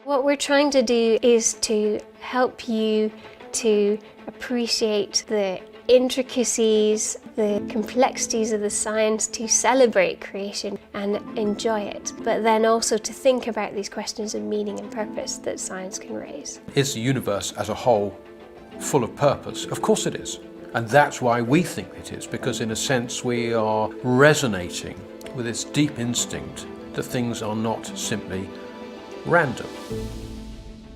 What we're trying to do is to help you to appreciate the intricacies, the complexities of the science, to celebrate creation and enjoy it, but then also to think about these questions of meaning and purpose that science can raise. Is the universe as a whole full of purpose? Of course it is. And that's why we think it is, because in a sense we are resonating with this deep instinct that things are not simply random.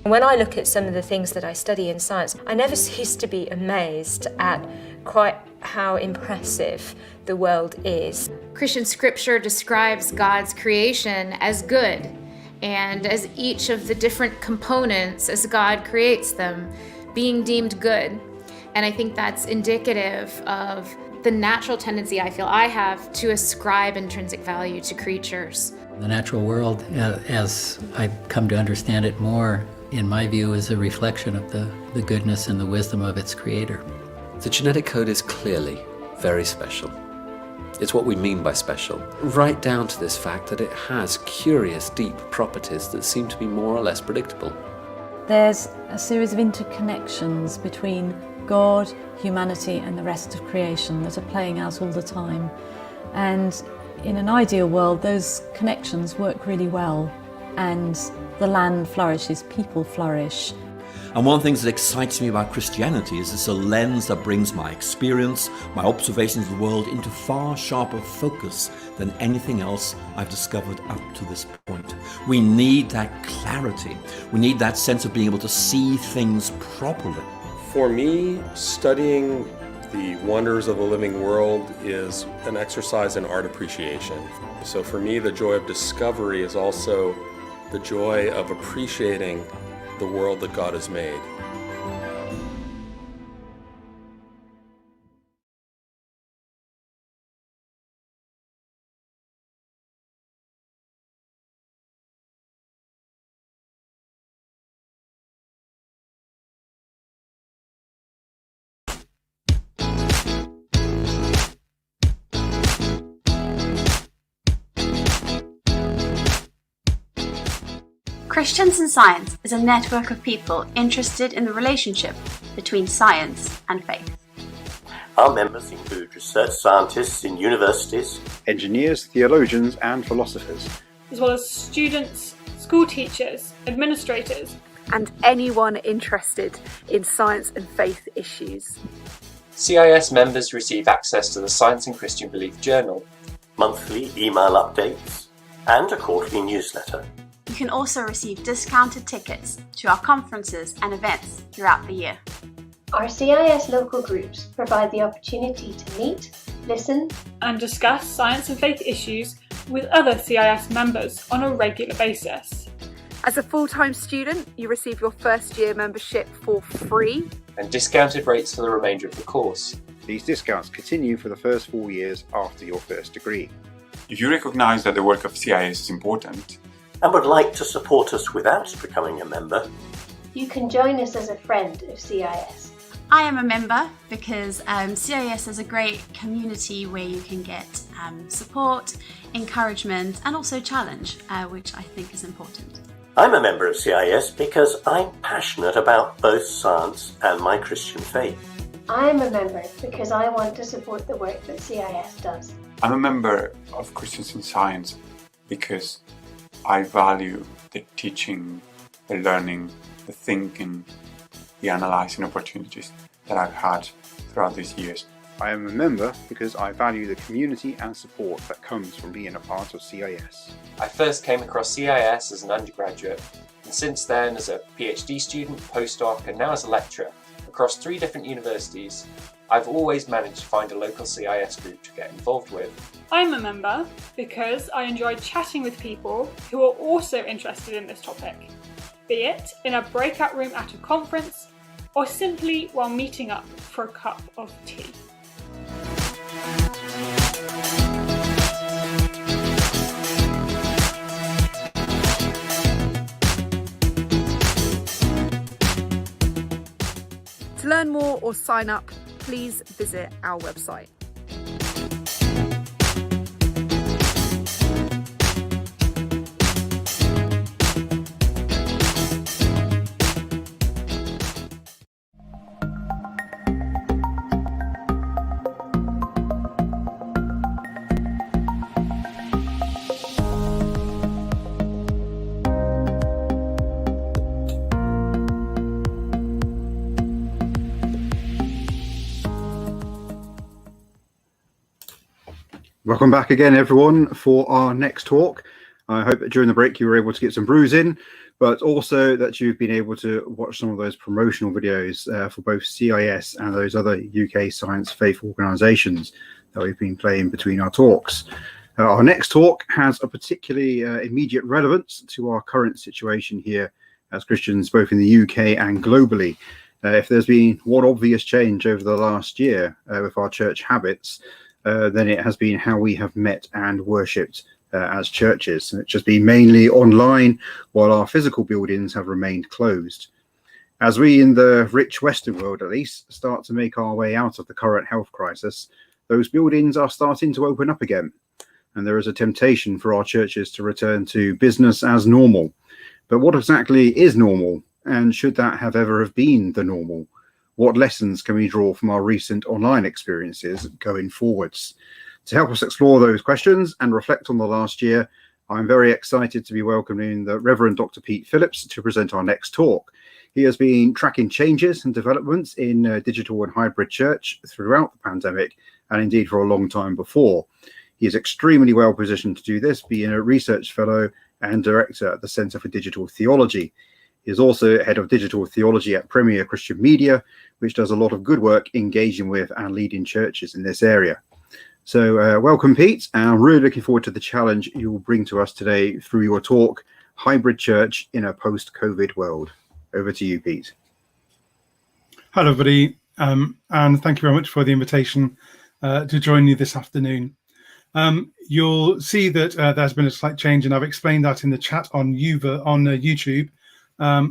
When I look at some of the things that I study in science, I never cease to be amazed at quite how impressive the world is. Christian scripture describes God's creation as good, and as each of the different components, as God creates them, being deemed good. And I think that's indicative of the natural tendency I feel I have to ascribe intrinsic value to creatures. The natural world, as I've come to understand it more, in my view, is a reflection of the goodness and the wisdom of its creator. The genetic code is clearly very special. It's what we mean by special, right down to this fact that it has curious, deep properties that seem to be more or less predictable. There's a series of interconnections between God, humanity, and the rest of creation that are playing out all the time. And in an ideal world, those connections work really well, and the land flourishes, people flourish. And one of the things that excites me about Christianity is it's a lens that brings my experience, my observations of the world into far sharper focus than anything else I've discovered up to this point. We need that clarity. We need that sense of being able to see things properly. For me, studying the wonders of a living world is an exercise in art appreciation. So for me, the joy of discovery is also the joy of appreciating the world that God has made. Christians in Science is a network of people interested in the relationship between science and faith. Our members include research scientists in universities, engineers, theologians and philosophers, as well as students, school teachers, administrators, and anyone interested in science and faith issues. CIS members receive access to the Science and Christian Belief Journal, monthly email updates, and a quarterly newsletter. You can also receive discounted tickets to our conferences and events throughout the year. Our CIS local groups provide the opportunity to meet, listen, and discuss science and faith issues with other CIS members on a regular basis. As a full-time student, you receive your first year membership for free and discounted rates for the remainder of the course. These discounts continue for the first 4 years after your first degree. If you recognise that the work of CIS is important and would like to support us without becoming a member, you can join us as a friend of CIS. I am a member because CIS is a great community where you can get support, encouragement and also challenge, which I think is important. I'm a member of CIS because I'm passionate about both science and my Christian faith. I am a member because I want to support the work that CIS does. I'm a member of Christians in Science because I value the teaching, the learning, the thinking, the analysing opportunities that I've had throughout these years. I am a member because I value the community and support that comes from being a part of CIS. I first came across CIS as an undergraduate, and since then as a PhD student, postdoc, and now as a lecturer across 3 different universities, I've always managed to find a local CIS group to get involved with. I'm a member because I enjoy chatting with people who are also interested in this topic, be it in a breakout room at a conference or simply while meeting up for a cup of tea. To learn more or sign up, please visit our website. Welcome back again, everyone, for our next talk. I hope that during the break you were able to get some brews in, but also that you've been able to watch some of those promotional videos for both CIS and those other UK science faith organisations that we've been playing between our talks. Our next talk has a particularly immediate relevance to our current situation here as Christians, both in the UK and globally. If there's been one obvious change over the last year with our church habits, then it has been how we have met and worshipped as churches. It's just been mainly online, while our physical buildings have remained closed. As we in the rich Western world, at least, start to make our way out of the current health crisis, those buildings are starting to open up again. And there is a temptation for our churches to return to business as normal. But what exactly is normal? And should that have ever have been the normal? What lessons can we draw from our recent online experiences going forwards? To help us explore those questions and reflect on the last year, I'm very excited to be welcoming the Reverend Dr. Pete Phillips to present our next talk. He has been tracking changes and developments in digital and hybrid church throughout the pandemic, and indeed for a long time before. He is extremely well positioned to do this, being a research fellow and director at the Centre for Digital Theology. He is also head of digital theology at Premier Christian Media, which does a lot of good work engaging with and leading churches in this area. So welcome, Pete, and I'm really looking forward to the challenge you will bring to us today through your talk, Hybrid Church in a Post-COVID World. Over to you, Pete. Hello, everybody, and thank you very much for the invitation to join you this afternoon. You'll see that there's been a slight change, and I've explained that in the chat on YouTube,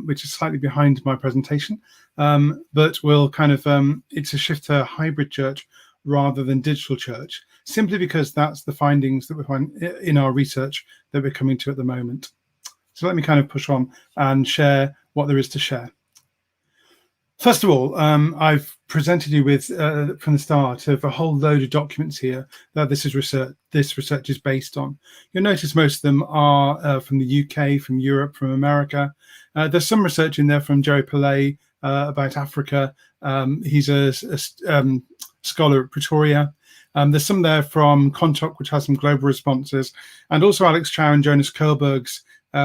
which is slightly behind my presentation, but we'll kind of, it's a shift to hybrid church rather than digital church, simply because that's the findings that we find in our research that we're coming to at the moment. So let me kind of push on and share what there is to share. First of all, I've presented you with, from the start, of a whole load of documents here that this research is based on. You'll notice most of them are from the UK, from Europe, from America. There's some research in there from Jerry Pillay about Africa. He's a scholar at Pretoria. There's some there from Contoc, which has some global responses, and also Alex Chow and Jonas Kohlberg's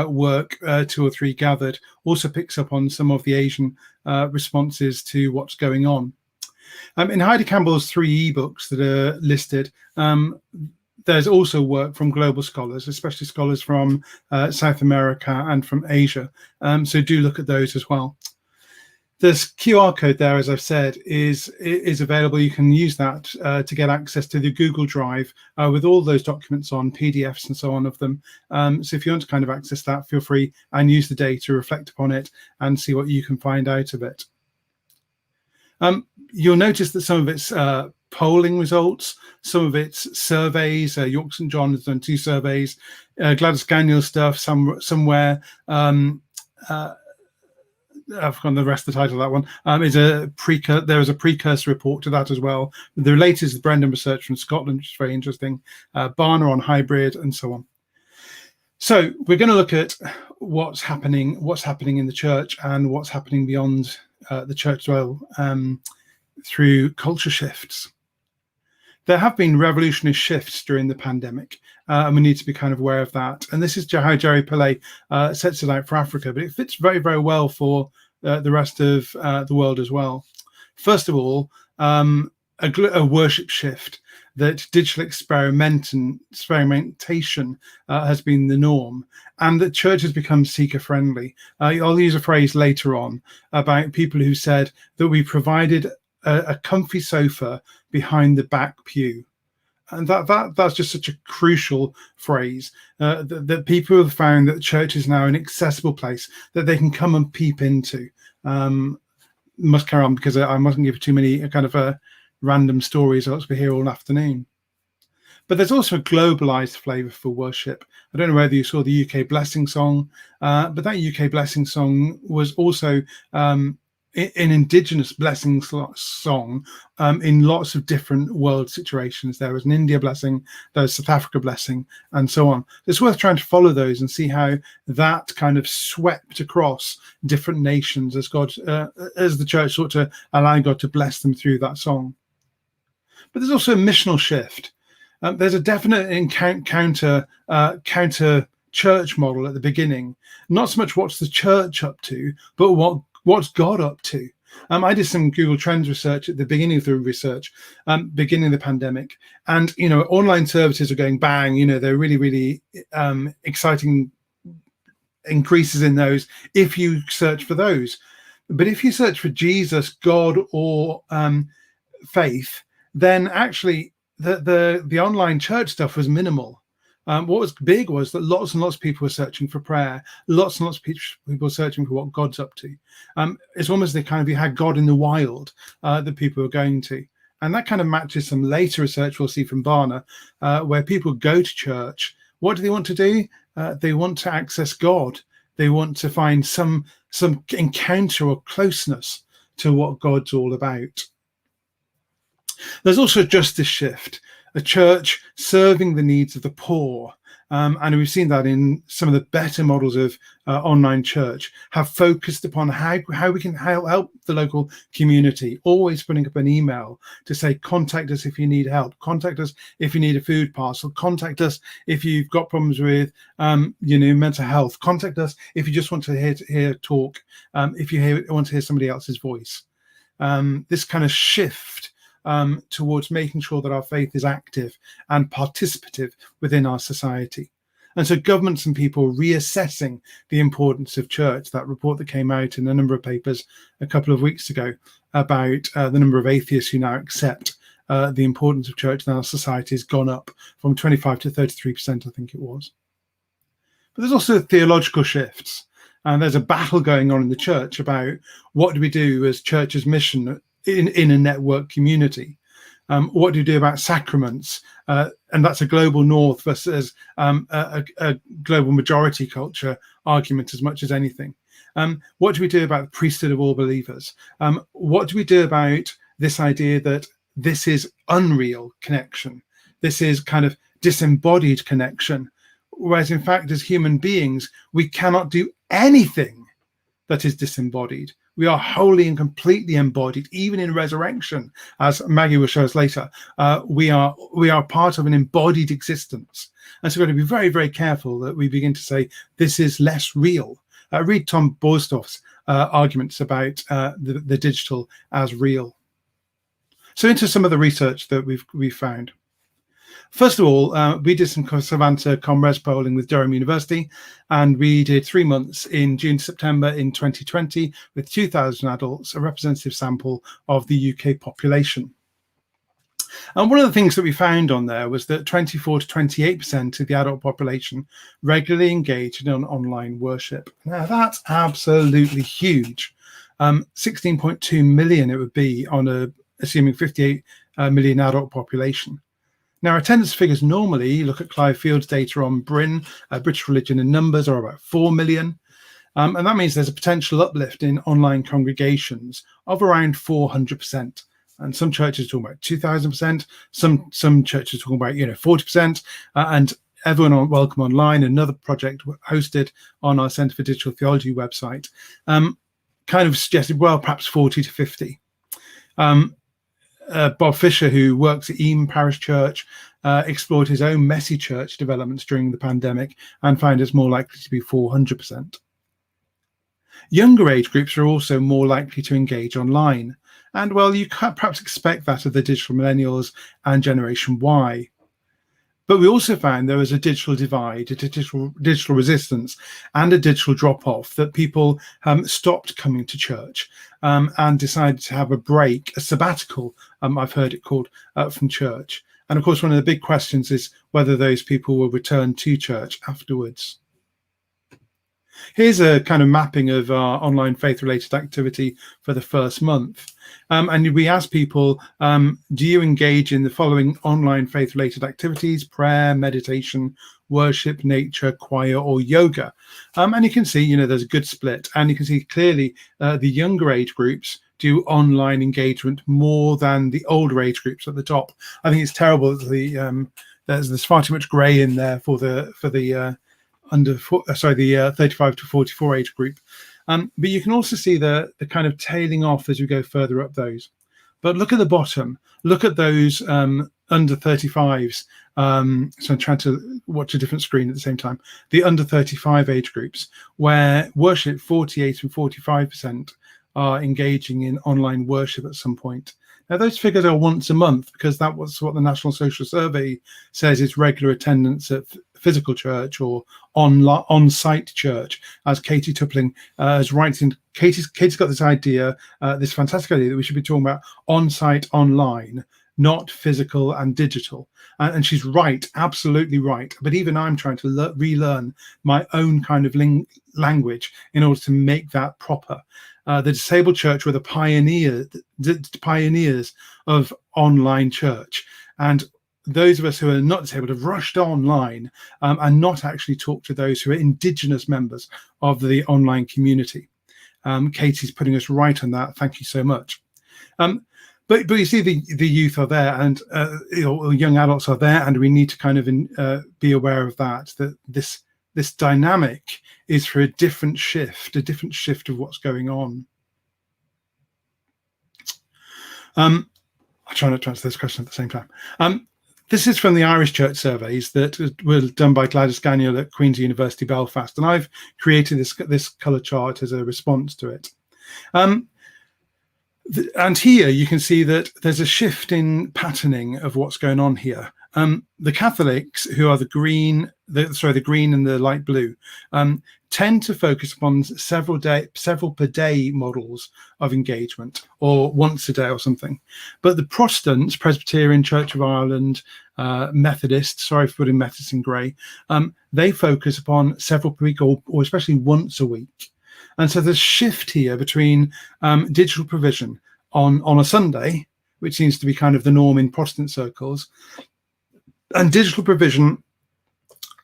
work, 2 or 3 gathered, also picks up on some of the Asian responses to what's going on. In Heidi Campbell's 3 ebooks that are listed, there's also work from global scholars, especially scholars from South America and from Asia. So do look at those as well. This QR code there, as I've said, is available. You can use that to get access to the Google Drive with all those documents on, PDFs and so on of them. So if you want to kind of access that, feel free and use the day to reflect upon it and see what you can find out of it. You'll notice that some of its polling results, some of its surveys, York St John has done 2 surveys, Gladys Gagnon stuff somewhere, I've forgotten the rest of the title of that one, there is a precursor report to that as well. The latest is the Brendan research from Scotland, which is very interesting, Barner on hybrid and so on. So we're going to look at what's happening in the church and what's happening beyond the church as well, through culture shifts. There have been revolutionary shifts during the pandemic, and we need to be kind of aware of that. And this is how Jerry Pillay sets it out for Africa, but it fits very, very well for the rest of the world as well. First of all, a worship shift, that digital experimentation has been the norm, and that church has become seeker-friendly. I'll use a phrase later on about people who said that we provided a comfy sofa behind the back pew. And that's just such a crucial phrase, that people have found that the church is now an accessible place that they can come and peep into. Must carry on because I mustn't give too many kind of random stories, or else we're here all afternoon. But there's also a globalized flavour for worship. I don't know whether you saw the UK Blessing song, but that UK Blessing song was also an indigenous blessing song in lots of different world situations. There was an India blessing, there was South Africa blessing, and so on. It's worth trying to follow those and see how that kind of swept across different nations as God, as the church sought to allow God to bless them through that song. But there's also a missional shift. There's a definite counter church model at the beginning. Not so much what's the church up to, but what's God up to. I did some Google Trends research at the beginning of the research, beginning of the pandemic, and online services are going bang. They're really, really exciting increases in those if you search for those. But if you search for Jesus, God, or faith, then actually the online church stuff was minimal. What was big was that lots and lots of people were searching for prayer. Lots and lots of people were searching for what God's up to. It's almost the kind of, you had God in the wild that people were going to. And that kind of matches some later research we'll see from Barna, where people go to church. What do they want to do? They want to access God. They want to find some encounter or closeness to what God's all about. There's also a justice shift, a church serving the needs of the poor. And we've seen that in some of the better models of online church, have focused upon how we can help the local community, always putting up an email to say, contact us if you need help, contact us if you need a food parcel, contact us if you've got problems with mental health, contact us if you just want to hear talk, if you want to hear somebody else's voice. This kind of shift towards making sure that our faith is active and participative within our society. And so governments and people reassessing the importance of church. That report that came out in a number of papers a couple of weeks ago about the number of atheists who now accept the importance of church in our society has gone up from 25 to 33%, I think it was. But there's also theological shifts. And there's a battle going on in the church about what do we do as church's mission in a network community. What do you do about sacraments? And that's a global north versus a global majority culture argument as much as anything. What do we do about the priesthood of all believers? What do we do about this idea that this is unreal connection? This is kind of disembodied connection. Whereas in fact, as human beings, we cannot do anything that is disembodied. We are wholly and completely embodied, even in resurrection, as Maggie will show us later. We are part of an embodied existence. And so we've got to be very, very careful that we begin to say, this is less real. Read Tom Borsdorf's arguments about the digital as real. So into some of the research that we've found. First of all, we did some SEVANTA COMRES polling with Durham University, and we did 3 months in June to September in 2020 with 2,000 adults, a representative sample of the UK population. And one of the things that we found on there was that 24 to 28% of the adult population regularly engaged in online worship. Now that's absolutely huge. 16.2 million it would be on assuming 58 million adult population. Now, attendance figures normally, you look at Clive Field's data on BRIN, British Religion and Numbers, are about 4 million. And that means there's a potential uplift in online congregations of around 400%. And some churches are talking about 2,000%. Some churches are talking about 40%. And Everyone on Welcome Online, another project hosted on our Centre for Digital Theology website, kind of suggested, well, perhaps 40 to 50. Bob Fisher, who works at Eam Parish Church, explored his own messy church developments during the pandemic and found it's more likely to be 400%. Younger age groups are also more likely to engage online. And, well, you can't perhaps expect that of the digital millennials and Generation Y. But we also found there was a digital divide, a digital resistance, and a digital drop-off, that people stopped coming to church and decided to have a break, a sabbatical, I've heard it called, from church. And of course, one of the big questions is whether those people will return to church afterwards. Here's a kind of mapping of our online faith-related activity for the first month. And we asked people, do you engage in the following online faith-related activities: prayer, meditation, worship, nature, choir, or yoga? And you can see, there's a good split. And you can see clearly the younger age groups do online engagement more than the older age groups at the top. I think it's terrible that there's far too much grey in there for the 35 to 44 age group. But you can also see the kind of tailing off as we go further up those. But look at the bottom. Look at those under 35s. So I'm trying to watch a different screen at the same time. The under 35 age groups, where worship 48 and 45% are engaging in online worship at some point. Now, those figures are once a month, because that was what the National Social Survey says is regular attendance at physical church or on-site church, as Katie Tupling is writing. Katie's got this idea, this fantastic idea, that we should be talking about on-site, online, not physical and digital. And she's right, absolutely right. But even I'm trying to relearn my own kind of language in order to make that proper. The disabled church were the pioneers of online church, and those of us who are not disabled have rushed online and not actually talked to those who are indigenous members of the online community. Katie's putting us right on that. Thank you so much. But you see, the youth are there, and young adults are there, and we need to kind of be aware of that this dynamic is for a different shift of what's going on. I'll try not to answer this question at the same time. This is from the Irish Church surveys that were done by Gladys Gagnon at Queen's University Belfast, and I've created this colour chart as a response to it. And here you can see that there's a shift in patterning of what's going on here. The Catholics, who are the green and the light blue, tend to focus upon several per day models of engagement, or once a day or something. But the Protestants, Presbyterian, Church of Ireland, Methodists, sorry for putting Methodists in grey, they focus upon several per week, or especially once a week. And so there's a shift here between digital provision on a Sunday, which seems to be kind of the norm in Protestant circles, and digital provision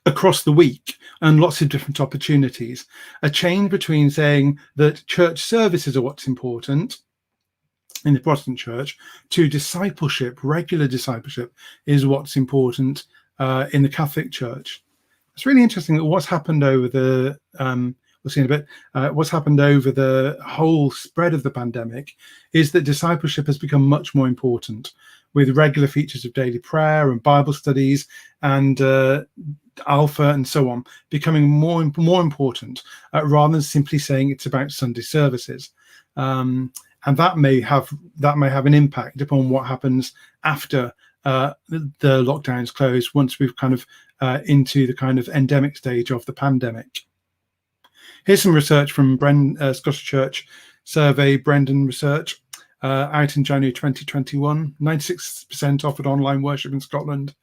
across the week and lots of different opportunities. A change between saying that church services are what's important in the Protestant church to discipleship, regular discipleship, is what's important in the Catholic church. It's really interesting that what's happened over the we'll see in a bit, what's happened over the whole spread of the pandemic is that discipleship has become much more important, with regular features of daily prayer and Bible studies and Alpha and so on becoming more important, rather than simply saying it's about Sunday services. And that may have an impact upon what happens after the lockdowns close, once we've kind of into the kind of endemic stage of the pandemic. Here's some research from Scottish Church Survey, Brendan Research, out in January 2021. 96% offered online worship in Scotland.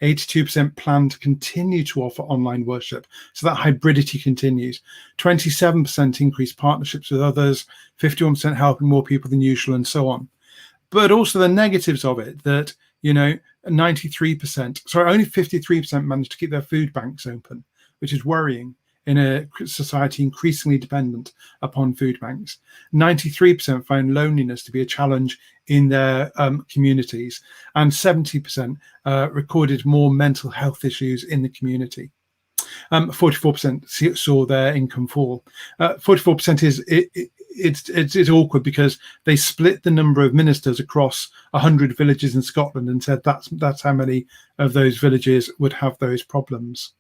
82% plan to continue to offer online worship. So that hybridity continues. 27% increased partnerships with others. 51% helping more people than usual, and so on. But also the negatives of it, that, only 53% managed to keep their food banks open, which is worrying in a society increasingly dependent upon food banks. 93% found loneliness to be a challenge in their communities, and 70% recorded more mental health issues in the community. 44% saw their income fall. 44% it's awkward, because they split the number of ministers across 100 villages in Scotland and said that's how many of those villages would have those problems.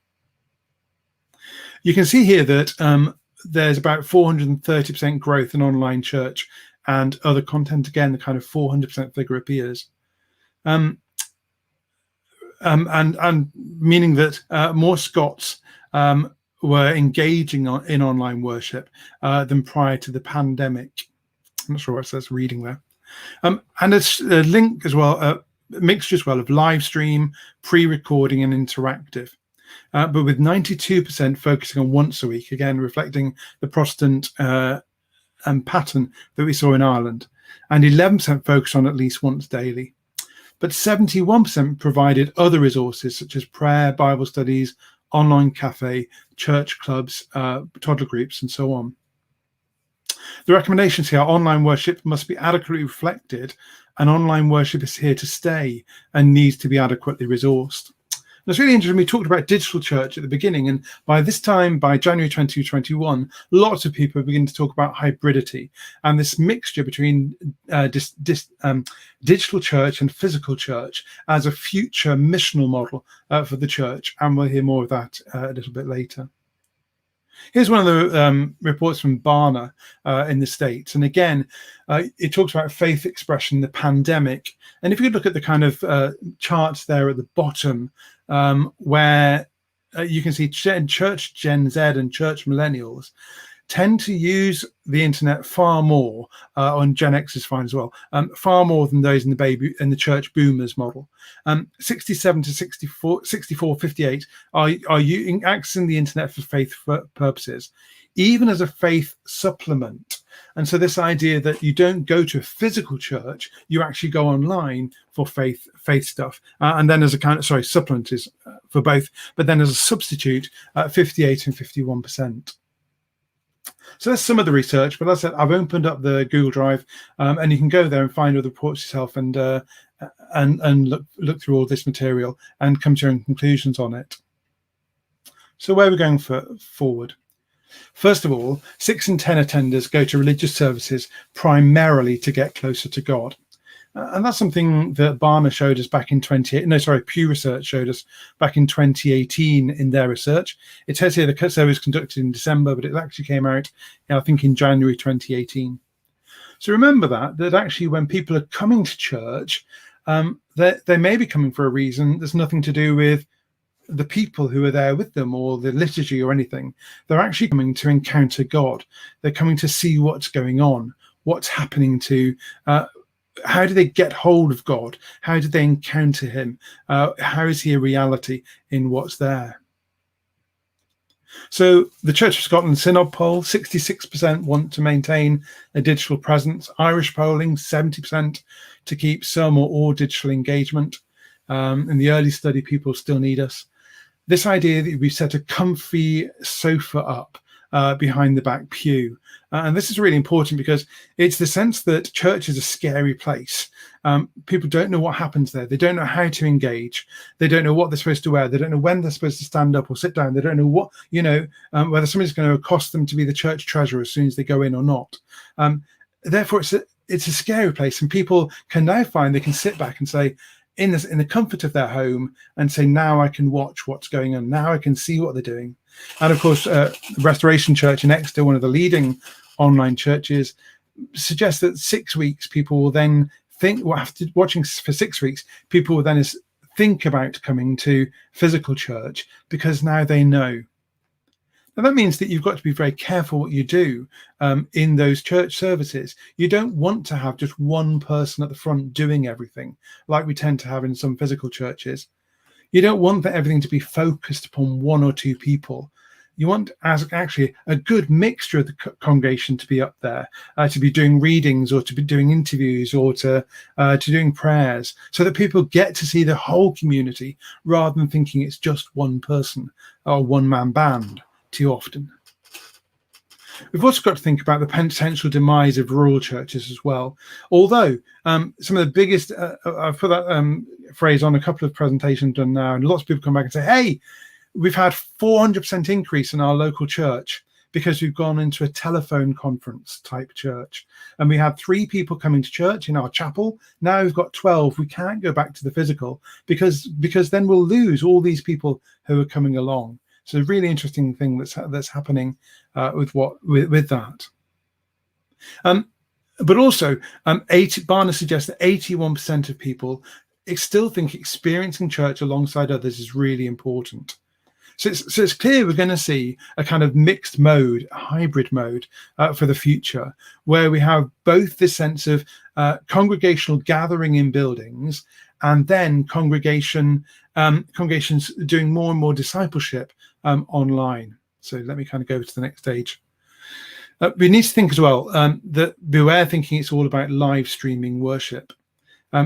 You can see here that there's about 430% growth in online church and other content. Again, the kind of 400% figure appears. And meaning that more Scots were engaging in online worship than prior to the pandemic. I'm not sure what it says reading there. And it's a link as well, a mixture as well of live stream, pre-recording and interactive. But with 92% focusing on once a week, again reflecting the Protestant pattern that we saw in Ireland, and 11% focused on at least once daily. But 71% provided other resources such as prayer, Bible studies, online cafe, church clubs, toddler groups, and so on. The recommendations here are online worship must be adequately reflected, and online worship is here to stay and needs to be adequately resourced. It's really interesting. We talked about digital church at the beginning, and by this time, by January 2021, lots of people are beginning to talk about hybridity and this mixture between digital church and physical church as a future missional model for the church, and we'll hear more of that a little bit later. Here's one of the reports from Barna in the States. And again, it talks about faith expression, the pandemic. And if you look at the kind of charts there at the bottom, where you can see church Gen Z and church millennials tend to use the internet far more, and Gen X is fine as well, far more than those in the church boomers model. 67 to 64, 58 are accessing the internet for faith purposes, even as a faith supplement. And so this idea that you don't go to a physical church, you actually go online for faith stuff. And then as a kind of, supplement is for both, but then as a substitute, 58 and 51%. So that's some of the research, but as I said, I've opened up the Google Drive, and you can go there and find other reports yourself and look through all this material and come to your own conclusions on it. So where are we going forward? First of all, 6 in 10 attenders go to religious services primarily to get closer to God. And that's something that Barna showed us back in Pew Research showed us back in 2018 in their research. It says here the survey was conducted in December, but it actually came out, I think, in January 2018. So remember that actually when people are coming to church, they may be coming for a reason that's nothing to do with the people who are there with them or the liturgy or anything. They're actually coming to encounter God. They're coming to see what's going on, what's happening to how do they get hold of God? How do they encounter him? How is he a reality in what's there? So the Church of Scotland Synod poll, 66% want to maintain a digital presence. Irish polling, 70% to keep some or all digital engagement. In the early study, people still need us. This idea that we set a comfy sofa up behind the back pew. And this is really important because it's the sense that church is a scary place. People don't know what happens there. They don't know how to engage. They don't know what they're supposed to wear. They don't know when they're supposed to stand up or sit down. They don't know what, whether somebody's going to accost them to be the church treasurer as soon as they go in or not. Therefore, it's a scary place. And people can now find they can sit back and say, in the comfort of their home, and say, now I can watch what's going on. Now I can see what they're doing. And of course, Restoration Church in Exeter, one of the leading online churches, suggests that 6 weeks people will then think, well, after watching for 6 weeks, people will then think about coming to physical church because now they know. Now that means that you've got to be very careful what you do in those church services. You don't want to have just one person at the front doing everything like we tend to have in some physical churches. You don't want everything to be focused upon one or two people. You want actually a good mixture of the congregation to be up there, to be doing readings or to be doing interviews or to doing prayers, so that people get to see the whole community rather than thinking it's just one person or one-man band too often. We've also got to think about the potential demise of rural churches as well. Although some of the biggest, I've put that phrase on a couple of presentations done now, and lots of people come back and say, hey, we've had 400% increase in our local church because we've gone into a telephone conference type church. And we had 3 people coming to church in our chapel. Now we've got 12. We can't go back to the physical because then we'll lose all these people who are coming along. So a really interesting thing that's happening with that. But also, Barna suggests that 81% of people still think experiencing church alongside others is really important. So it's clear we're going to see a kind of mixed mode, a hybrid mode for the future, where we have both this sense of congregational gathering in buildings and then congregations doing more and more discipleship online. So let me kind of go to the next stage. We need to think as well that beware thinking it's all about live streaming worship.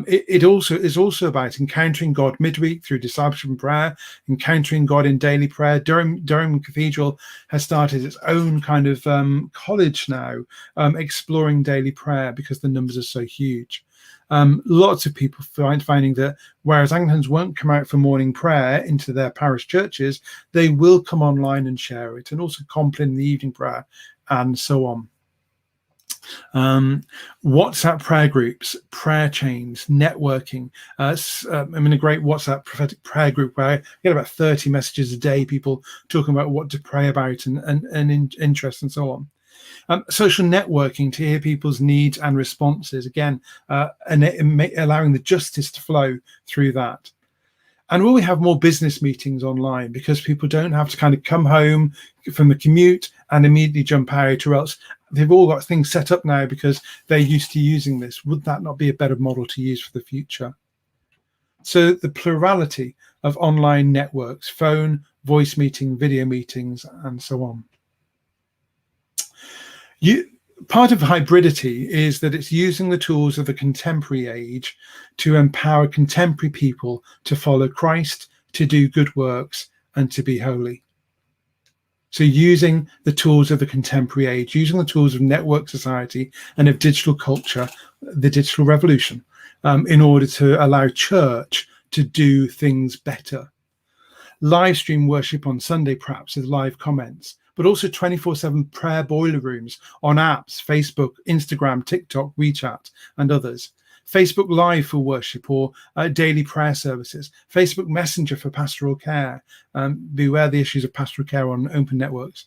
It also is also about encountering God midweek through discipleship and prayer, encountering God in daily prayer. Durham Cathedral has started its own kind of college now, exploring daily prayer because the numbers are so huge. Lots of people finding that whereas Anglicans won't come out for morning prayer into their parish churches, they will come online and share it, and also compline the evening prayer and so on. WhatsApp prayer groups, prayer chains, networking. I'm in a great WhatsApp prophetic prayer group where I get about 30 messages a day, people talking about what to pray about and interest and so on. Social networking to hear people's needs and responses, again, and allowing the justice to flow through that. And will we have more business meetings online because people don't have to kind of come home from the commute and immediately jump out, or else they've all got things set up now because they're used to using this. Would that not be a better model to use for the future? So the plurality of online networks, phone, voice meeting, video meetings, and so on. Part of hybridity is that it's using the tools of the contemporary age to empower contemporary people to follow Christ, to do good works, and to be holy. So using the tools of the contemporary age, using the tools of network society and of digital culture, the digital revolution, in order to allow church to do things better. Live stream worship on Sunday, perhaps with live comments, but also 24/7 prayer boiler rooms on apps, Facebook, Instagram, TikTok, WeChat, and others. Facebook Live for worship or daily prayer services. Facebook Messenger for pastoral care. Beware the issues of pastoral care on open networks.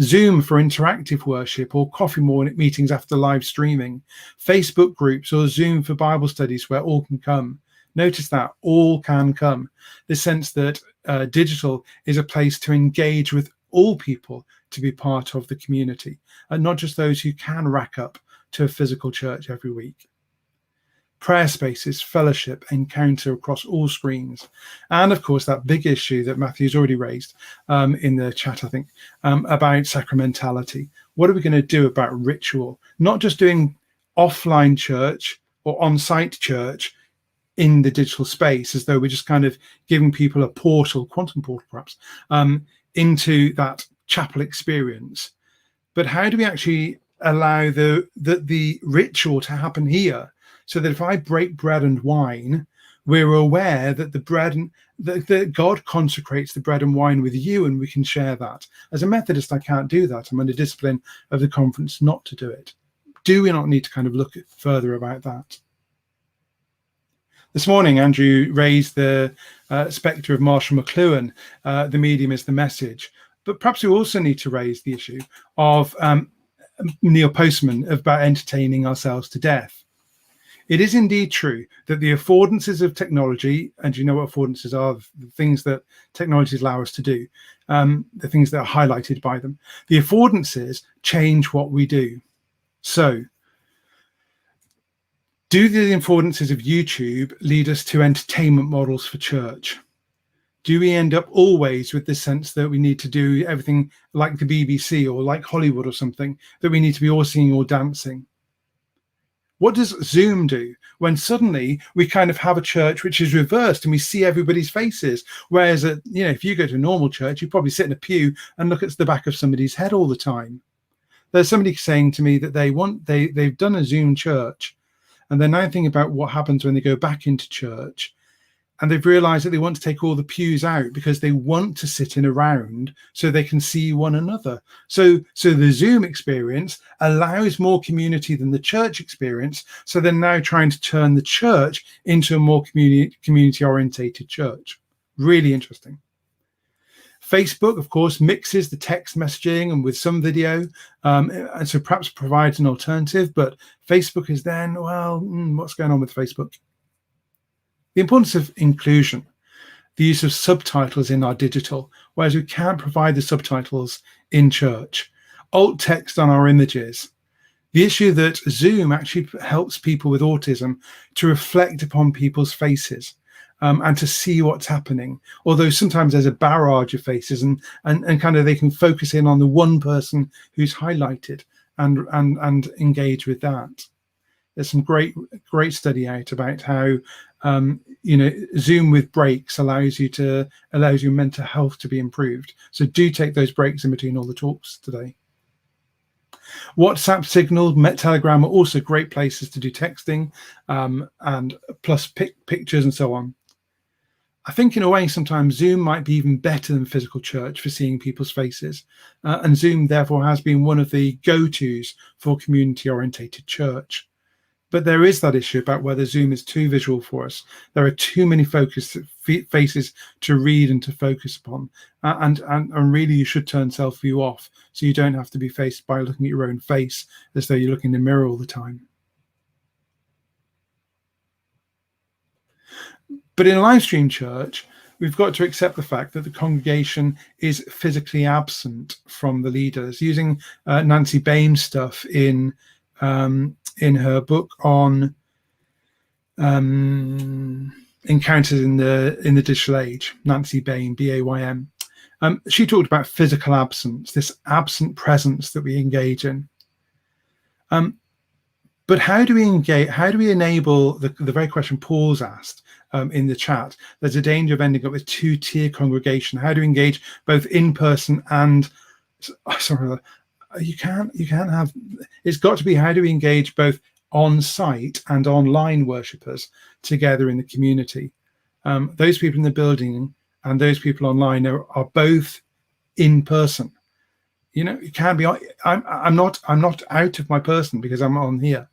Zoom for interactive worship or coffee morning meetings after live streaming. Facebook groups or Zoom for Bible studies where all can come. Notice that all can come. The sense that digital is a place to engage with all people to be part of the community, and not just those who can rack up to a physical church every week. Prayer spaces, fellowship, encounter across all screens. And of course, that big issue that Matthew's already raised in the chat, I think, about sacramentality. What are we going to do about ritual? Not just doing offline church or on-site church in the digital space, as though we're just kind of giving people a portal, quantum portal perhaps, into that chapel experience. But how do we actually allow the ritual to happen here, so that if I break bread and wine, we're aware that the bread and that God consecrates the bread and wine with you, and we can share that. As a Methodist, I can't do that. I'm under discipline of the conference not to do it. Do we not need to kind of look further about that? This morning, Andrew raised the spectre of Marshall McLuhan, the medium is the message. But perhaps we also need to raise the issue of Neil Postman about entertaining ourselves to death. It is indeed true that the affordances of technology, and you know what affordances are, the things that technologies allow us to do, the things that are highlighted by them, the affordances change what we do. So, do the affordances of YouTube lead us to entertainment models for church? Do we end up always with the sense that we need to do everything like the BBC or like Hollywood or something, that we need to be all singing or dancing? What does Zoom do when suddenly we kind of have a church which is reversed and we see everybody's faces? Whereas, if you go to a normal church, you probably sit in a pew and look at the back of somebody's head all the time. There's somebody saying to me that they've done a Zoom church, and they're now thinking about what happens when they go back into church. And they've realized that they want to take all the pews out because they want to sit in a round so they can see one another. So the Zoom experience allows more community than the church experience. So they're now trying to turn the church into a more community-orientated church. Really interesting. Facebook, of course, mixes the text messaging and with some video, and so perhaps provides an alternative. But Facebook is then, what's going on with Facebook? The importance of inclusion, the use of subtitles in our digital, whereas we can't provide the subtitles in church, alt text on our images, the issue that Zoom actually helps people with autism to reflect upon people's faces and to see what's happening, although sometimes there's a barrage of faces and kind of they can focus in on the one person who's highlighted and engage with that. There's some great study out about how Zoom with breaks allows your mental health to be improved. So do take those breaks in between all the talks today. WhatsApp, Signal, Telegram are also great places to do texting, and plus pictures and so on. I think in a way sometimes Zoom might be even better than physical church for seeing people's faces, and Zoom therefore has been one of the go-tos for community-orientated church. But there is that issue about whether Zoom is too visual for us. There are too many faces to read and to focus upon. And really you should turn self-view off so you don't have to be faced by looking at your own face as though you're looking in the mirror all the time. But in live stream church, we've got to accept the fact that the congregation is physically absent from the leaders. Using Nancy Baim's stuff in her book on encounters in the digital age, Nancy Baim, B-A-Y-M. She talked about physical absence, this absent presence that we engage in. But how do we engage? How do we enable the very question Paul's asked in the chat? There's a danger of ending up with two-tier congregation. How do we engage both in person and you can't have, it's got to be how do we engage both on site and online worshippers together in the community. Those people in the building and those people online are both in person. You can't be, I'm not out of my person because I'm on here.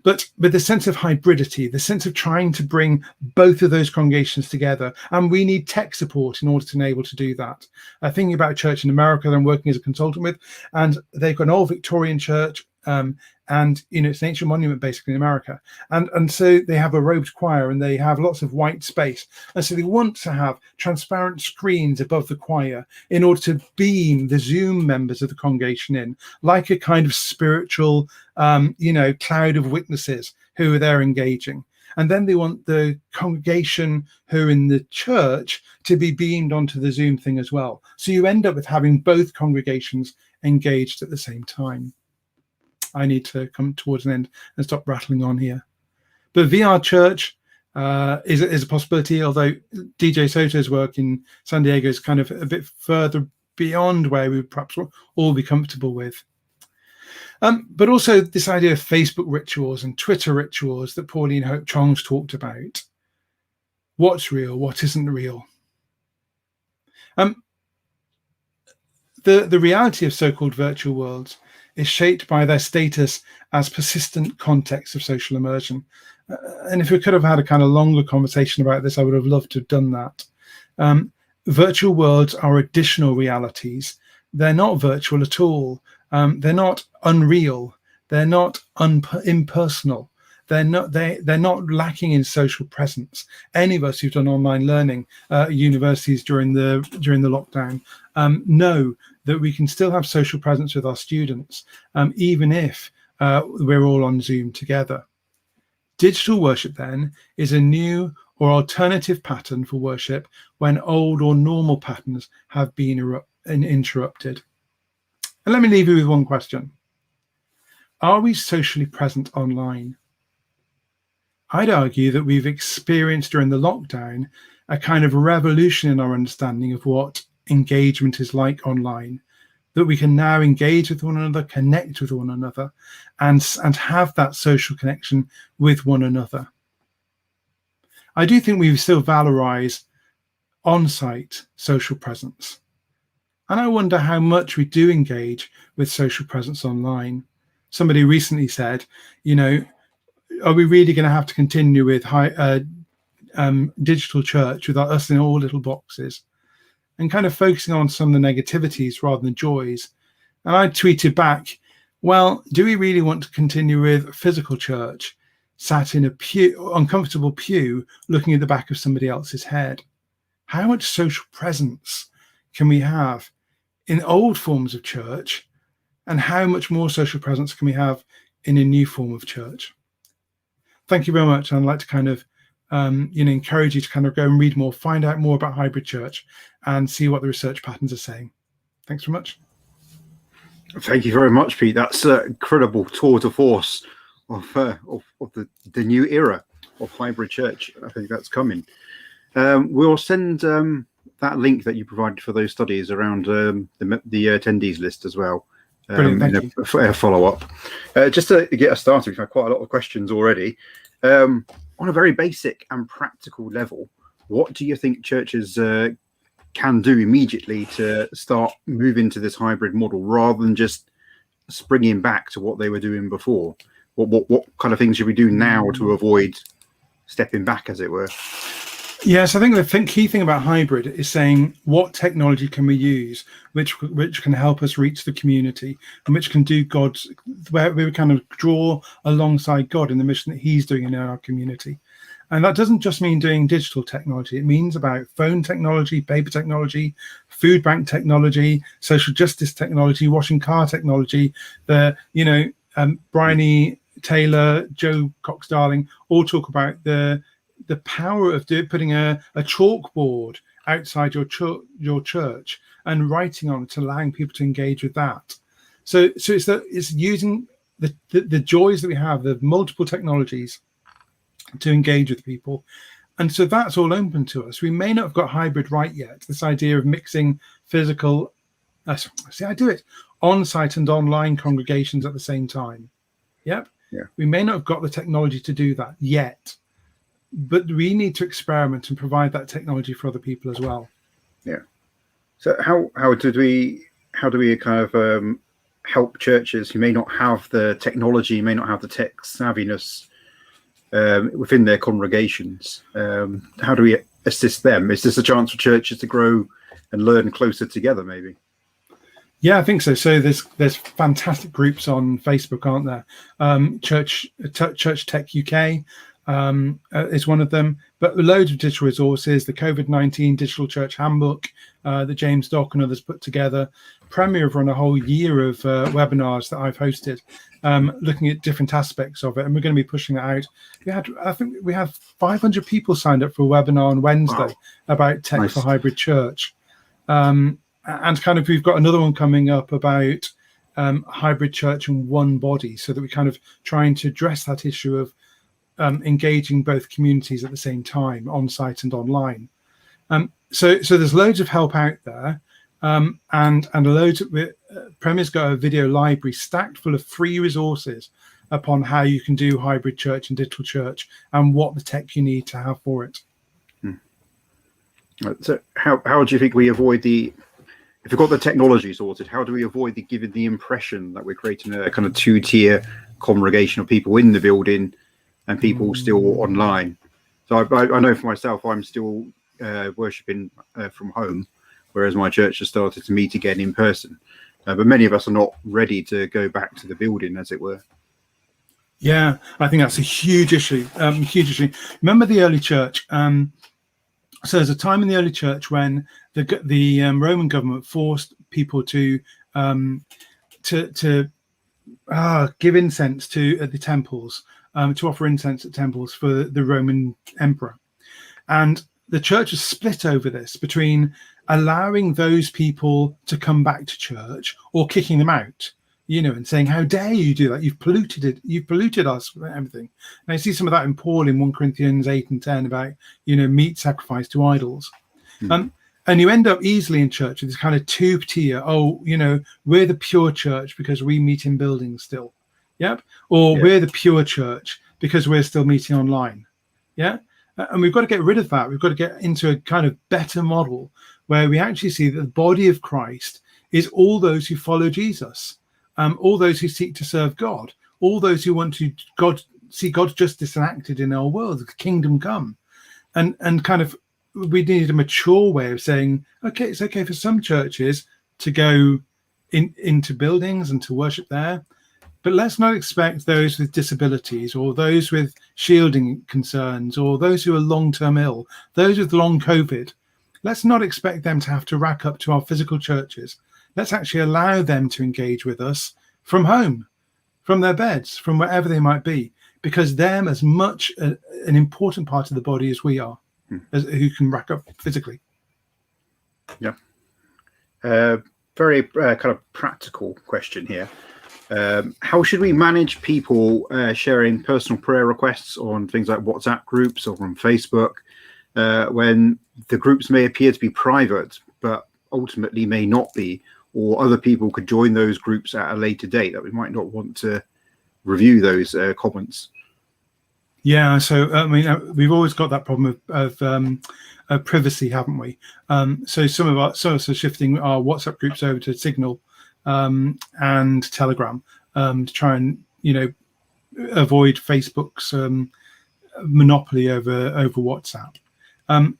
But the sense of hybridity, the sense of trying to bring both of those congregations together, and we need tech support in order to enable to do that. Thinking about a church in America that I'm working as a consultant with, and they've got an old Victorian church, and it's an ancient monument basically in America, and so they have a robed choir and they have lots of white space, and so they want to have transparent screens above the choir in order to beam the Zoom members of the congregation in, like a kind of spiritual cloud of witnesses who are there engaging. And then they want the congregation who are in the church to be beamed onto the Zoom thing as well. So you end up with having both congregations engaged at the same time. I need to come towards an end and stop rattling on here. But VR church is a possibility, although DJ Soto's work in San Diego is kind of a bit further beyond where we would perhaps all be comfortable with. But also this idea of Facebook rituals and Twitter rituals that Pauline Hope Chong's talked about. What's real? What isn't real? The reality of so-called virtual worlds is shaped by their status as persistent contexts of social immersion. And if we could have had a kind of longer conversation about this, I would have loved to have done that. Virtual worlds are additional realities. They're not virtual at all. They're not unreal. They're not impersonal. They're not lacking in social presence. Any of us who've done online learning at universities during the lockdown know that we can still have social presence with our students, even if we're all on Zoom together. Digital worship then is a new or alternative pattern for worship when old or normal patterns have been interrupted. And let me leave you with one question. Are we socially present online? I'd argue that we've experienced during the lockdown a kind of revolution in our understanding of what engagement is like online, that we can now engage with one another, connect with one another, and have that social connection with one another. I do think we still valorize on-site social presence. And I wonder how much we do engage with social presence online. Somebody recently said, are we really going to have to continue with digital church without us in all little boxes? And kind of focusing on some of the negativities rather than joys. And I tweeted back, well, do we really want to continue with physical church, sat in a uncomfortable pew, looking at the back of somebody else's head? How much social presence can we have in old forms of church? And how much more social presence can we have in a new form of church? Thank you very much. I'd like to kind of encourage you to kind of go and read more, find out more about hybrid church and see what the research patterns are saying. Thanks very much. Thank you very much, Pete. That's an incredible tour de force of the new era of hybrid church. I think that's coming. We'll send that link that you provided for those studies around the attendees list as well. In a follow-up. Just to get us started, we've had quite a lot of questions already. On a very basic and practical level, what do you think churches can do immediately to start moving to this hybrid model rather than just springing back to what they were doing before? What kind of things should we do now to avoid stepping back, as it were? Yes, I think the key thing about hybrid is saying what technology can we use which can help us reach the community and which can do where we kind of draw alongside God in the mission that he's doing in our community. And that doesn't just mean doing digital technology. It means about phone technology, paper technology, food bank technology, social justice technology, washing car technology. Bryony Taylor, Joe Cox-Darling all talk about the power of putting a chalkboard outside your church and writing on it, allowing people to engage with that. So it's using the joys that we have, the multiple technologies to engage with people. And so that's all open to us. We may not have got hybrid right yet, this idea of mixing physical, on-site and online congregations at the same time. Yep. Yeah. We may not have got the technology to do that yet, but we need to experiment and provide that technology for other people as well. Yeah. So how do we kind of help churches who may not have the technology, may not have the tech savviness within their congregations? How do we assist them? Is this a chance for churches to grow and learn closer together, maybe? Yeah, I think so. So there's fantastic groups on Facebook, aren't there? Church Tech UK is one of them, but loads of digital resources, the COVID-19 Digital Church Handbook that James Dock and others put together. Premier have run a whole year of webinars that I've hosted, looking at different aspects of it, and we're going to be pushing that out. I think we had 500 people signed up for a webinar on Wednesday about tech for hybrid church. And kind of we've got another one coming up about hybrid church and one body, so that we're kind of trying to address that issue of engaging both communities at the same time, on site and online. So there's loads of help out there, and loads of Premier's got a video library stacked full of free resources upon how you can do hybrid church and digital church and what the tech you need to have for it. So how do you think we avoid if we've got the technology sorted, how do we avoid giving the impression that we're creating a kind of two-tier congregation of people in the building and people still online? So I know for myself, I'm still worshipping from home, whereas my church has started to meet again in person. But many of us are not ready to go back to the building, as it were. Yeah, I think that's a huge issue. Remember the early church? So there's a time in the early church when the Roman government forced people to give incense at the temples, to offer incense at temples for the Roman emperor. And the church is split over this, between allowing those people to come back to church or kicking them out, and saying, how dare you do that? You've polluted it. You've polluted us with everything. And I see some of that in Paul in 1 Corinthians 8 and 10 about, meat sacrificed to idols. And you end up easily in church with this kind of two-tier, we're the pure church because we meet in buildings still. Yep. Or we're the pure church because we're still meeting online. Yeah. And we've got to get rid of that. We've got to get into a kind of better model where we actually see that the body of Christ is all those who follow Jesus. All those who seek to serve God, all those who want to see God's justice enacted in our world, the kingdom come. And kind of we need a mature way of saying, okay, it's okay for some churches to go into buildings and to worship there, but let's not expect those with disabilities or those with shielding concerns or those who are long-term ill, those with long COVID. Let's not expect them to have to rack up to our physical churches. Let's actually allow them to engage with us from home, from their beds, from wherever they might be, because they're as much an important part of the body as we are, as who can rack up physically. Yeah. Very kind of practical question here. How should we manage people sharing personal prayer requests on things like WhatsApp groups or on Facebook when the groups may appear to be private, but ultimately may not be, or other people could join those groups at a later date that we might not want to review those comments? Yeah, so I mean, we've always got that problem of privacy, haven't we? So some of us are shifting our WhatsApp groups over to Signal and Telegram to try and avoid Facebook's monopoly over WhatsApp.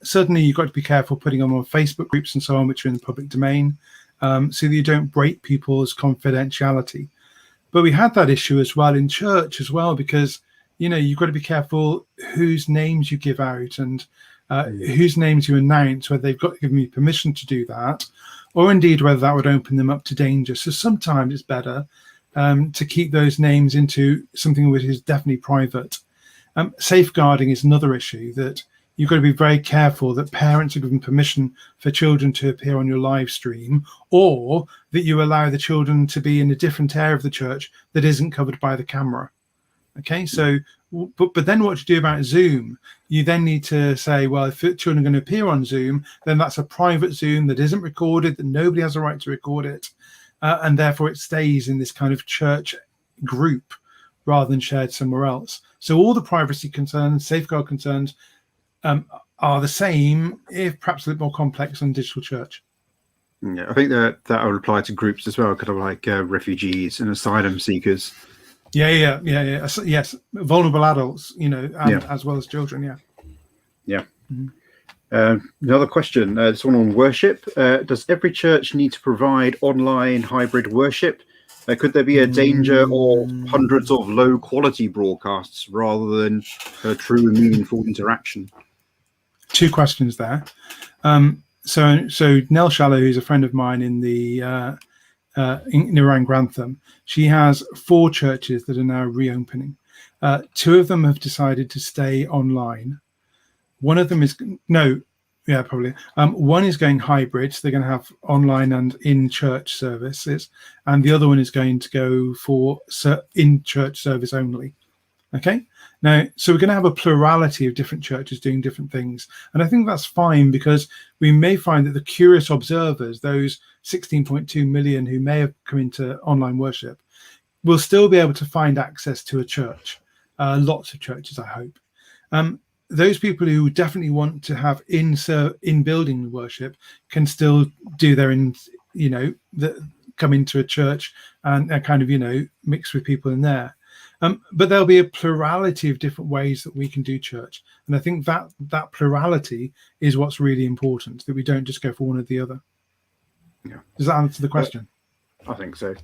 Certainly, you've got to be careful putting them on Facebook groups and so on, which are in the public domain, so that you don't break people's confidentiality. But we had that issue as well in church as well, because you've got to be careful whose names you give out and whose names you announce, whether they've got to give me permission to do that, or indeed whether that would open them up to danger. So sometimes it's better to keep those names into something which is definitely private. Safeguarding is another issue, that you've got to be very careful that parents are given permission for children to appear on your live stream, or that you allow the children to be in a different area of the church that isn't covered by the camera. Okay, so but then what to do about Zoom? You then need to say, well, if children are going to appear on Zoom, then that's a private Zoom that isn't recorded, that nobody has a right to record it, and therefore it stays in this kind of church group rather than shared somewhere else. So all the privacy concerns, safeguard concerns are the same, if perhaps a little more complex on digital church. Yeah, I think that would apply to groups as well, kind of like refugees and asylum seekers. Yeah. Yes, vulnerable adults, as well as children. Yeah. Mm-hmm. Another question. This one on worship. Does every church need to provide online hybrid worship? Could there be a danger of hundreds of low-quality broadcasts rather than a true and meaningful interaction? Two questions there. So Nell Shallow, who's a friend of mine in the in around Grantham, she has 4 churches that are now reopening. 2 of them have decided to stay online. One of them is one is going hybrid, so they're going to have online and in-church services, and the other one is going to go for in-church service only. Okay, now, so we're going to have a plurality of different churches doing different things, and I think that's fine, because we may find that the curious observers, those 16.2 million who may have come into online worship, will still be able to find access to a church. Lots of churches, I hope. Those people who definitely want to have in-building worship can still do their come into a church and kind of mix with people in there. But there'll be a plurality of different ways that we can do church, and I think that plurality is what's really important, that we don't just go for one or the other. Yeah. Does that answer the question? I think so.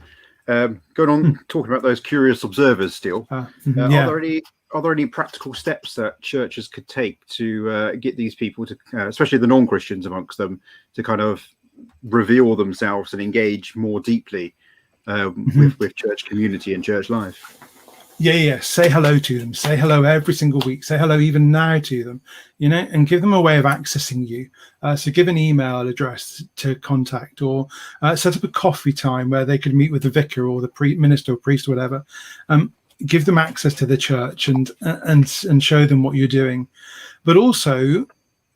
Going on, talking about those curious observers still, are there any practical steps that churches could take to get these people to, especially the non-Christians amongst them, to kind of reveal themselves and engage more deeply with church community and church life? Yeah. Say hello to them. Say hello every single week. Say hello even now to them, and give them a way of accessing you. So give an email address to contact, or set up a coffee time where they could meet with the vicar or the minister or priest or whatever. Give them access to the church and show them what you're doing. But also,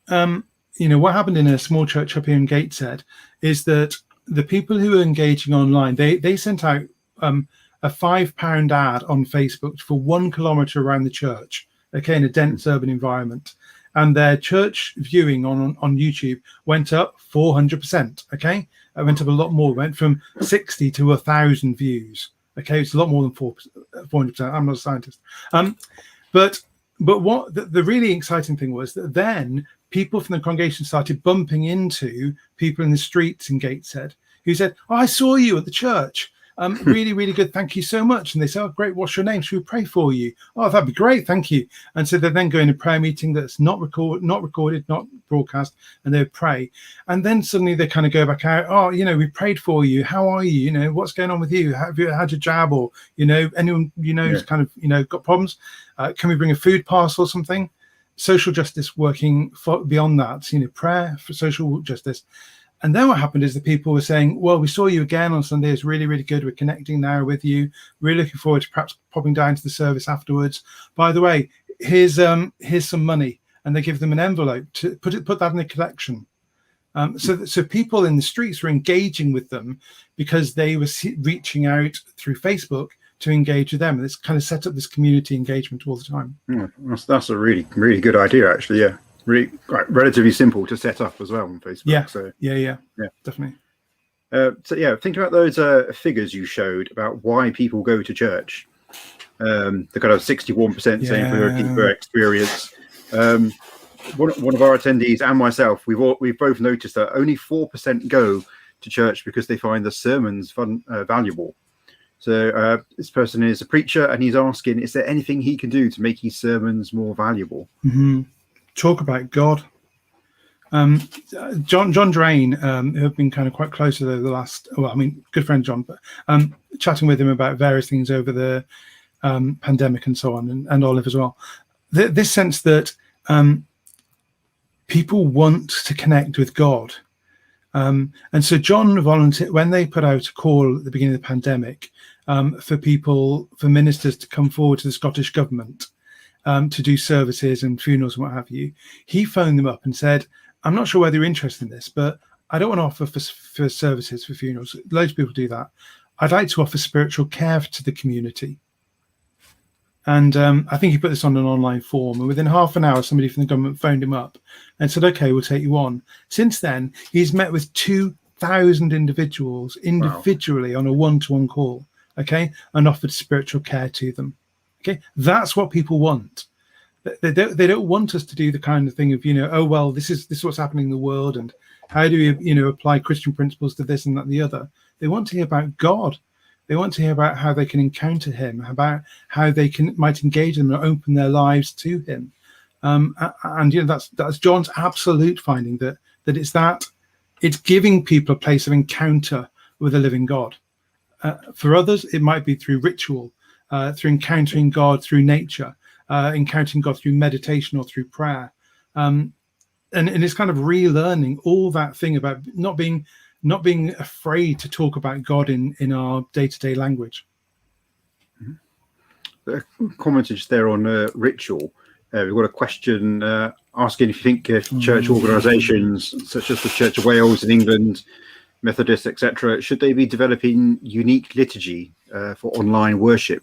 what happened in a small church up here in Gateshead is that the people who are engaging online, they sent out a £5 ad on Facebook for 1 kilometre around the church, okay, in a dense urban environment. And their church viewing on YouTube went up 400%, okay? It went up a lot more, went from 60 to 1,000 views. Okay, it's a lot more than 400%. I'm not a scientist. But what the really exciting thing was that then people from the congregation started bumping into people in the streets in Gateshead who said, "Oh, I saw you at the church. Really, really good. Thank you so much." And they say, "Oh, great. What's your name? Should we pray for you?" "Oh, that'd be great. Thank you." And so they then go in a prayer meeting that's not recorded, not broadcast, and they pray. And then suddenly they kind of go back out. "Oh, we prayed for you. How are you? What's going on with you? Have you had your jab, or anyone who's kind of got problems? Can we bring a food parcel or something?" Social justice working beyond that. Prayer for social justice. And then what happened is the people were saying, well, we saw you again on Sunday. It's really, really good. We're connecting now with you. Really looking forward to perhaps popping down to the service afterwards. By the way, here's some money. And they give them an envelope to put that in a collection. So people in the streets were engaging with them because they were reaching out through Facebook to engage with them. And it's kind of set up this community engagement all the time. That's a really, really good idea, actually. Yeah. Really relatively simple to set up as well on Facebook. Yeah, so yeah, definitely. So yeah, thinking about those figures you showed about why people go to church, the kind of 61% saying for a deeper experience. One of our attendees and myself, we've both noticed that only 4% go to church because they find the sermons valuable. So this person is a preacher, and he's asking, is there anything he can do to make his sermons more valuable? Mm-hmm. Talk about God. John Drain, who have been kind of quite close to the last, well, I mean, good friend John, but chatting with him about various things over the pandemic and so on, and Olive as well. This sense that people want to connect with God. And so John volunteered, when they put out a call at the beginning of the pandemic for ministers to come forward to the Scottish government to do services and funerals and what have you, he phoned them up and said, I'm not sure whether you're interested in this, but I don't want to offer for services for funerals. Loads of people do that. I'd like to offer spiritual care to the community. And I think he put this on an online form, and within half an hour, somebody from the government phoned him up and said, okay, we'll take you on. Since then, he's met with 2,000 individuals individually on a one-to-one call, okay, and offered spiritual care to them. Okay, that's what people want. They don't want us to do the kind of thing of, oh, well, this is what's happening in the world, and how do we, apply Christian principles to this and that and the other. They want to hear about God. They want to hear about how they can encounter him, about how they might engage him and open their lives to him. And that's John's absolute finding, that it's giving people a place of encounter with a living God. For others, it might be through ritual, through encountering God through nature, encountering God through meditation or through prayer. And it's kind of relearning all that thing about not being afraid to talk about God in our day-to-day language. Commented there on ritual. We've got a question asking if you think church organisations such as the Church of Wales in England, Methodists, etc., should they be developing unique liturgy for online worship?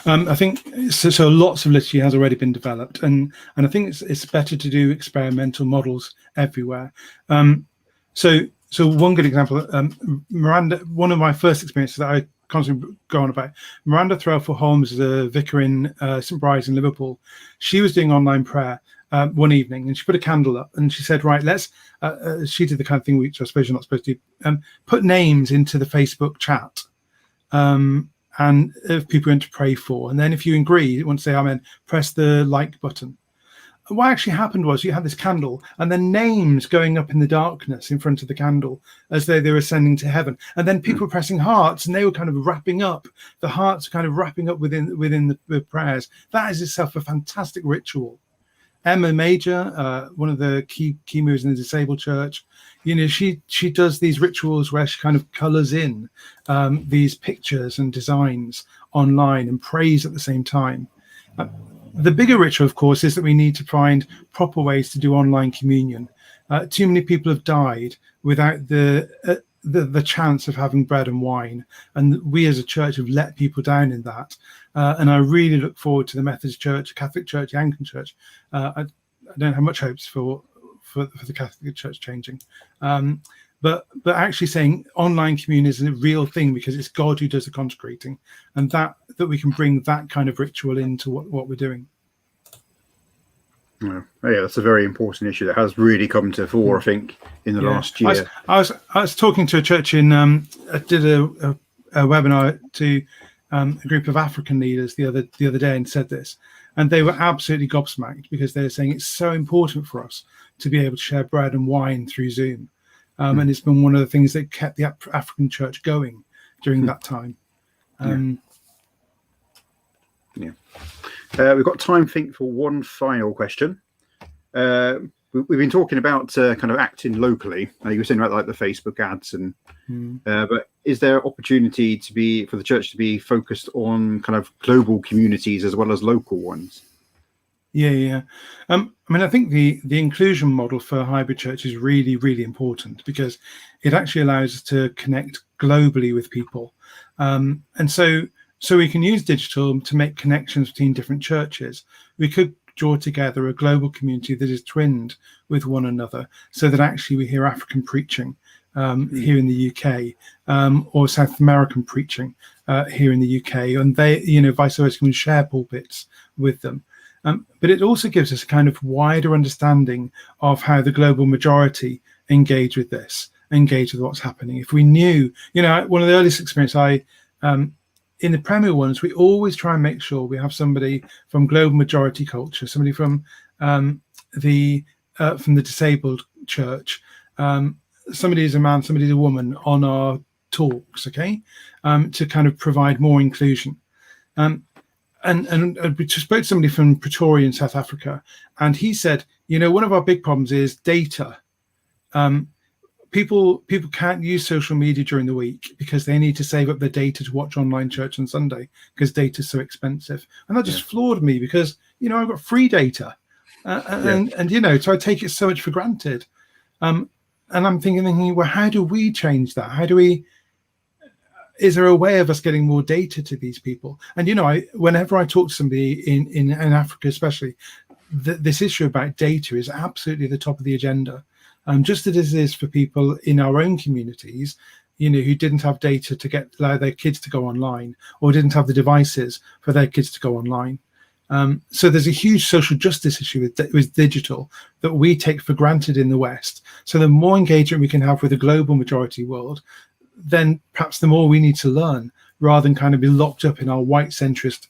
I think so. Lots of liturgy has already been developed, and I think it's better to do experimental models everywhere. So one good example, Miranda, one of my first experiences that I constantly go on about, Miranda Threlfall-Holmes is a vicar in St. Bride's in Liverpool. She was doing online prayer one evening, and she put a candle up, and she said, right, let's, she did the kind of thing which I suppose you're not supposed to do, put names into the Facebook chat, and if people want to pray for, and then if you agree, you want to say amen, press the like button. And what actually happened was you had this candle and then names going up in the darkness in front of the candle as though they were ascending to heaven, and then people were pressing hearts, and they were kind of wrapping up, the hearts kind of wrapping up within the prayers. That is itself a fantastic ritual. Emma Major, one of the key movers in the disabled church, she does these rituals where she kind of colours in these pictures and designs online and prays at the same time. The bigger ritual, of course, is that we need to find proper ways to do online communion. Too many people have died without the chance of having bread and wine, and we as a church have let people down in that. And I really look forward to the Methodist Church, Catholic Church, the Anglican Church. I don't have much hopes for the Catholic Church changing, but actually saying online communion is a real thing because it's God who does the consecrating, and that we can bring that kind of ritual into what we're doing. Yeah, that's a very important issue that has really come to fore, I think, in the last year. I was talking to a church in I did a webinar to a group of African leaders the other day and said this, and they were absolutely gobsmacked because they were saying it's so important for us to be able to share bread and wine through Zoom, and it's been one of the things that kept the African church going during that time. We've got time, I think, for one final question. we've been talking about kind of acting locally. You were saying about like the Facebook ads, and but is there opportunity for the church to be focused on kind of global communities as well as local ones? Yeah. I mean, I think the inclusion model for hybrid church is really, really important, because it actually allows us to connect globally with people. And so we can use digital to make connections between different churches. We could draw together a global community that is twinned with one another, so that actually we hear African preaching here in the UK, or South American preaching here in the UK, and they, vice versa, can share pulpits with them. But it also gives us a kind of wider understanding of how the global majority engage with this, engage with what's happening. If we knew, one of the earliest experiences in the Premier ones, we always try and make sure we have somebody from global majority culture, somebody from the disabled church, somebody is a man, somebody is a woman on our talks, okay, to kind of provide more inclusion. And we just spoke to somebody from Pretoria in South Africa, and he said, one of our big problems is data. People can't use social media during the week because they need to save up their data to watch online church on Sunday because data is so expensive. And that just floored me, because, I've got free data. And so I take it so much for granted. And I'm thinking, well, how do we change that? Is there a way of us getting more data to these people? And, whenever I talk to somebody in Africa, especially, this issue about data is absolutely at the top of the agenda. Just as it is for people in our own communities, who didn't have data to allow their kids to go online, or didn't have the devices for their kids to go online. So there's a huge social justice issue with digital that we take for granted in the West. So the more engagement we can have with the global majority world, then perhaps the more we need to learn, rather than kind of be locked up in our white centrist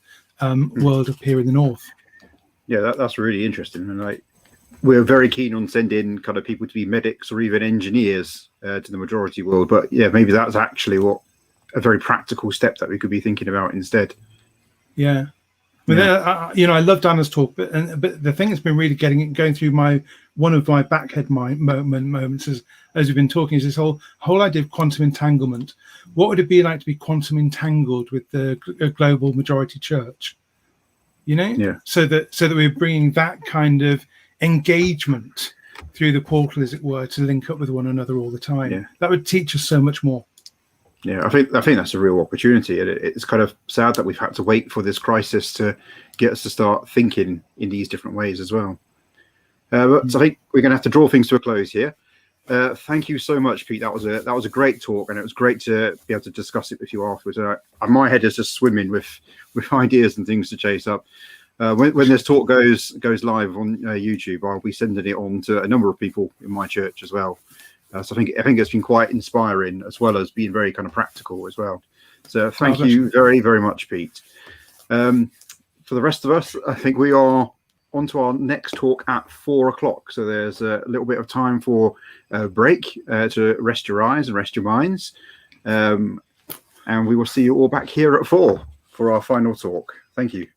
world up here in the north. Yeah, that's really interesting. And we're very keen on sending kind of people to be medics or even engineers to the majority world. But yeah, maybe that's actually a very practical step that we could be thinking about instead. Yeah. But I loved Anna's talk, but the thing that's been really going through one of my backhead moments as we've been talking is this whole idea of quantum entanglement. What would it be like to be quantum entangled with the global majority church? So that we're bringing that kind of engagement through the portal, as it were, to link up with one another all the time. Yeah. That would teach us so much more. Yeah, I think that's a real opportunity, and it's kind of sad that we've had to wait for this crisis to get us to start thinking in these different ways as well. But I think we're going to have to draw things to a close here. Thank you so much, Pete. That was a great talk, and it was great to be able to discuss it with you afterwards. My head is just swimming with ideas and things to chase up. When this talk goes live on YouTube, I'll be sending it on to a number of people in my church as well. So I think it's been quite inspiring, as well as being very kind of practical as well. So thank you very, very much, Pete. For the rest of us, I think we are on to our next talk at 4 o'clock. So there's a little bit of time for a break to rest your eyes and rest your minds. And we will see you all back here at 4 for our final talk. Thank you.